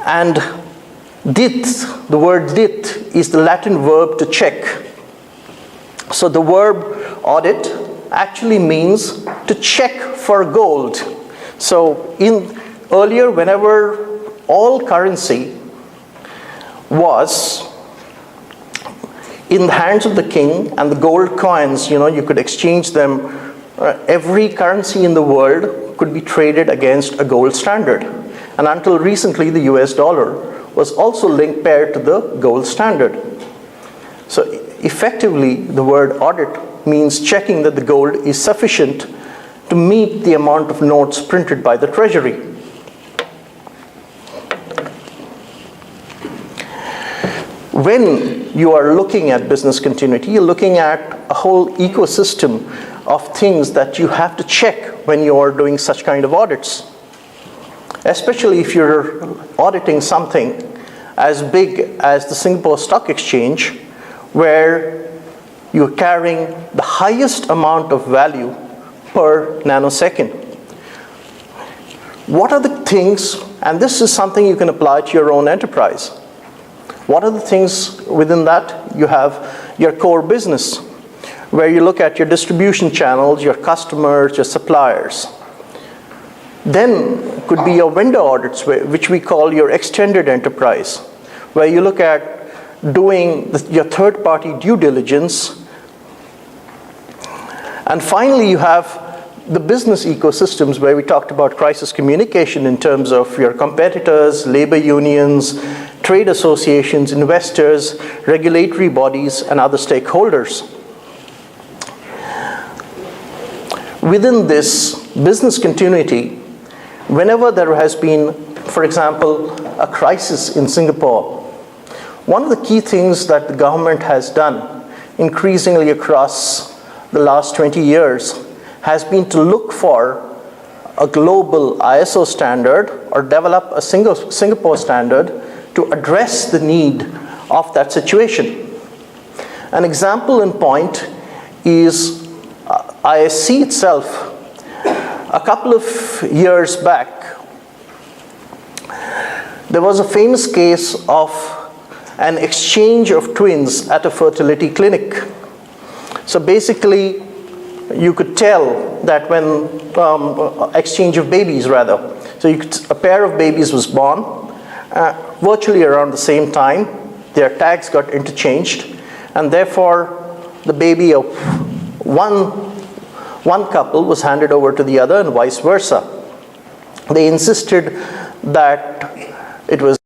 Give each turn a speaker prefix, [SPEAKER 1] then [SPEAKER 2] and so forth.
[SPEAKER 1] And dit, the word dit, is the Latin verb to check. So the verb audit actually means to check for gold. So earlier, whenever all currency was in the hands of the king and the gold coins, you could exchange them. Every currency in the world could be traded against a gold standard. And until recently, the US dollar was also linked paired to the gold standard. So effectively, the word audit means checking that the gold is sufficient to meet the amount of notes printed by the treasury. When you are looking at business continuity, you're looking at a whole ecosystem of things that you have to check when you are doing such kind of audits. Especially if you're auditing something as big as the Singapore Stock Exchange, where you're carrying the highest amount of value per nanosecond. What are the things, and this is something you can apply to your own enterprise. What are the things within that? You have your core business, where you look at your distribution channels, your customers, your suppliers. Then could be your vendor audits, which we call your extended enterprise, where you look at doing your third-party due diligence. And finally, you have the business ecosystems, where we talked about crisis communication in terms of your competitors, labor unions, trade associations, investors, regulatory bodies, and other stakeholders. Within this business continuity, whenever there has been, for example, a crisis in Singapore, one of the key things that the government has done increasingly across the last 20 years has been to look for a global ISO standard or develop a Singapore standard to address the need of that situation. An example in point is ISC itself. A couple of years back, there was a famous case of an exchange of twins at a fertility clinic. So basically, you could tell that when exchange of babies rather. So a pair of babies was born virtually around the same time. Their tags got interchanged, and therefore the baby of one couple was handed over to the other and vice versa. They insisted that it was